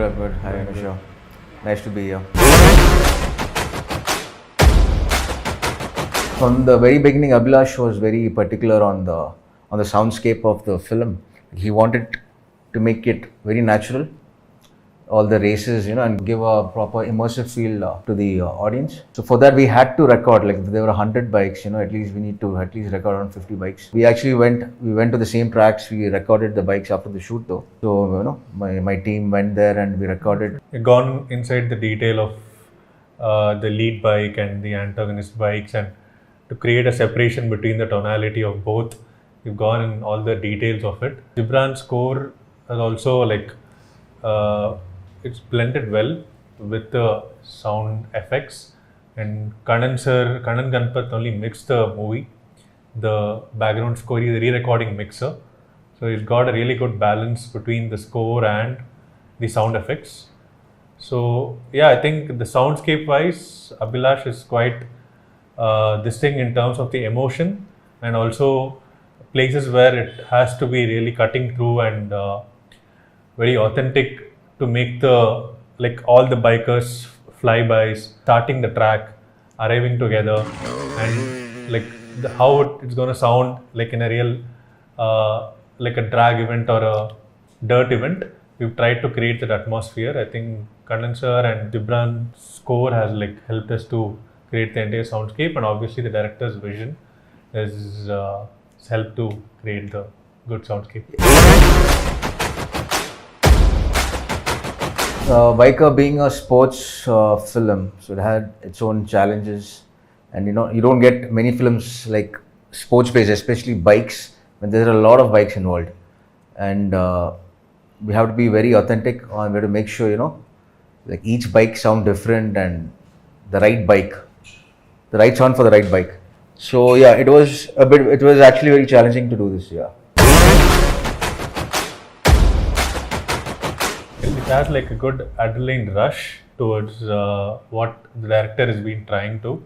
I'm good. Hi, Anusha. Nice to be here. From the very beginning, Abhilash was very particular on the soundscape of the film. He wanted to make it very natural, all the races, and give a proper immersive feel to the audience. So for that, we had to record. Like if there were 100 bikes, at least we need to at least record around 50 bikes. We actually went to the same tracks. We recorded the bikes after the shoot though. So my team went there and we recorded. We've gone inside the detail of the lead bike and the antagonist bikes, and to create a separation between the tonality of both. We've gone in all the details of it. Gibran's score is also it's blended well with the sound effects, and Kannan Ganpat only mixed the movie. The background score is a re-recording mixer, so it's got a really good balance between the score and the sound effects. So yeah, I think the soundscape wise, Abhilash is quite this thing in terms of the emotion, and also places where it has to be really cutting through and very authentic to make the all the bikers flybys starting the track, arriving together, and how it's going to sound in a real a drag event or a dirt event. We've tried to create that atmosphere. I think Kannan sir and Gibran's score has helped us to create the entire soundscape, and obviously the director's vision has helped to create the good soundscape. Biker being a sports film, so it had its own challenges, and you don't get many films like sports based, especially bikes, when there are a lot of bikes involved, and we have to be very authentic. We have to make sure each bike sound different and the right sound for the right bike. So yeah, it was actually very challenging to do this. Yeah. It has a good adrenaline rush towards what the director has been trying to.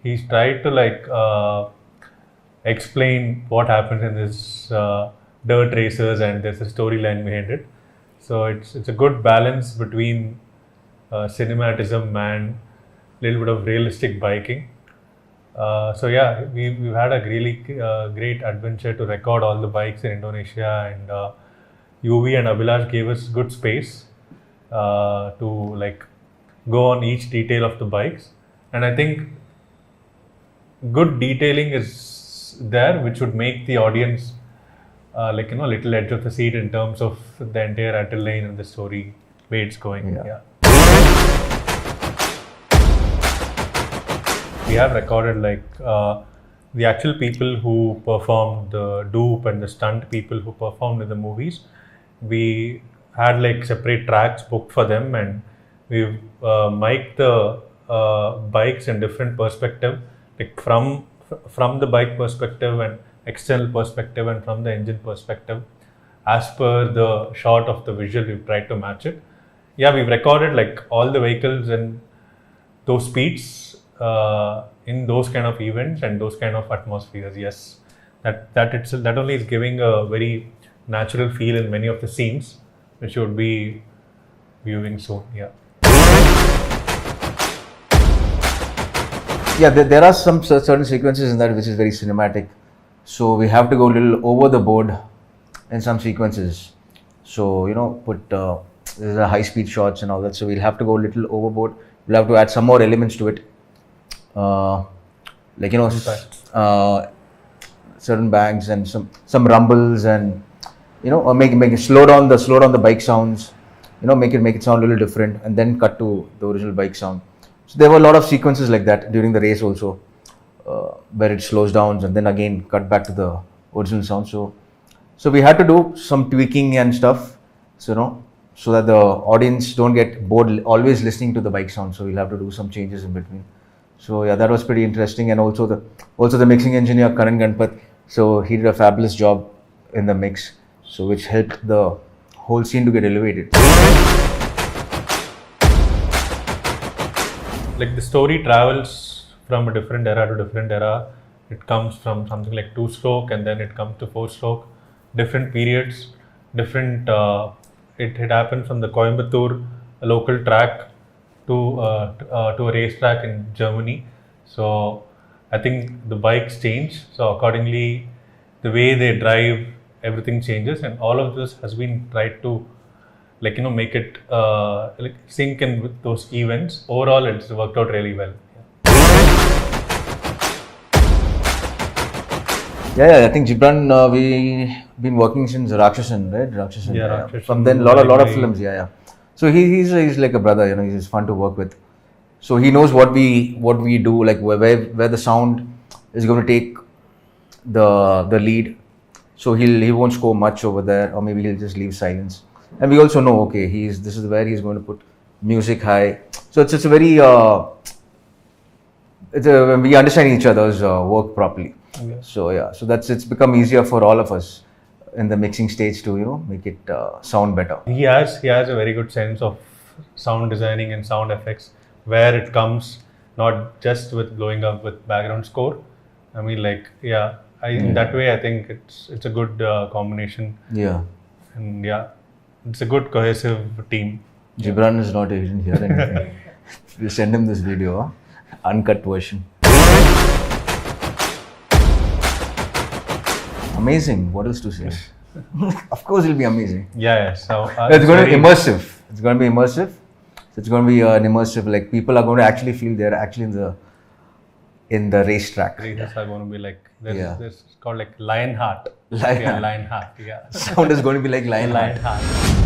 He's tried to explain what happens in this dirt races, and there's a storyline behind it. So it's a good balance between cinematism and a little bit of realistic biking. So yeah, we've had a really great adventure to record all the bikes in Indonesia, and UV and Abhilash gave us good space to go on each detail of the bikes, and I think good detailing is there, which would make the audience little edge of the seat in terms of the entire adrenaline and the story way it's going. Yeah. We have recorded the actual people who performed the dupe and the stunt people who performed in the movies. We had separate tracks booked for them, and we've mic'd the bikes in different perspective, from the bike perspective and external perspective, and from the engine perspective. As per the shot of the visual, we've tried to match it. Yeah, we've recorded all the vehicles and those speeds in those kind of events and those kind of atmospheres. Yes, that only is giving a very natural feel in many of the scenes, which you would be viewing soon. Yeah, there are some certain sequences in that which is very cinematic. So we have to go a little over the board in some sequences. So there's a high speed shots and all that. So we'll have to go a little overboard. We'll have to add some more elements to it. Certain bangs and some rumbles, and make it slow down the bike sounds, make it sound a little different, and then cut to the original bike sound. So there were a lot of sequences like that during the race also, where it slows down and then again cut back to the original sound. So we had to do some tweaking and stuff, so that the audience don't get bored always listening to the bike sound. So we'll have to do some changes in between. So yeah, that was pretty interesting, and also the mixing engineer Kannan Ganpat. So he did a fabulous job in the mix, so which helped the whole scene to get elevated. The story travels from a different era to different era. It comes from something like 2-stroke, and then it comes to 4-stroke. Different periods, different it had happened from the Coimbatore local track to a racetrack in Germany. So I think the bikes change. So accordingly, the way they drive, everything changes, and all of this has been tried to make it like sync in with those events. Overall, it's worked out really well. Yeah, I think Gibran, we been working since Rakshasan, right? Rakshasan. Yeah, Rakshasan. From then, lot of films. Yeah. So he's like a brother, he's fun to work with. So he knows what we do, like where the sound is going to take the lead. So he won't score much over there, or maybe he'll just leave silence. And we also know, okay, this is where he's going to put music high. So it's a very we understand each other's work properly. Yeah. So it's become easier for all of us in the mixing stage to make it sound better. He has a very good sense of sound designing and sound effects, where it comes not just with blowing up with background score. I mean, in that way, I think it's a good combination. Yeah. And it's a good cohesive team. Gibran is not Asian here anything. We'll send him this video, uncut version. Amazing. What else to say? Of course, it'll be amazing. Yeah. So it's going to be immersive. It's going to be immersive. So it's going to be an immersive. Like people are going to actually feel they're actually in the racetrack. Races are going to be like there's called like Lionheart. Lionheart. Lionheart. Yeah. Sound is going to be like Lionheart.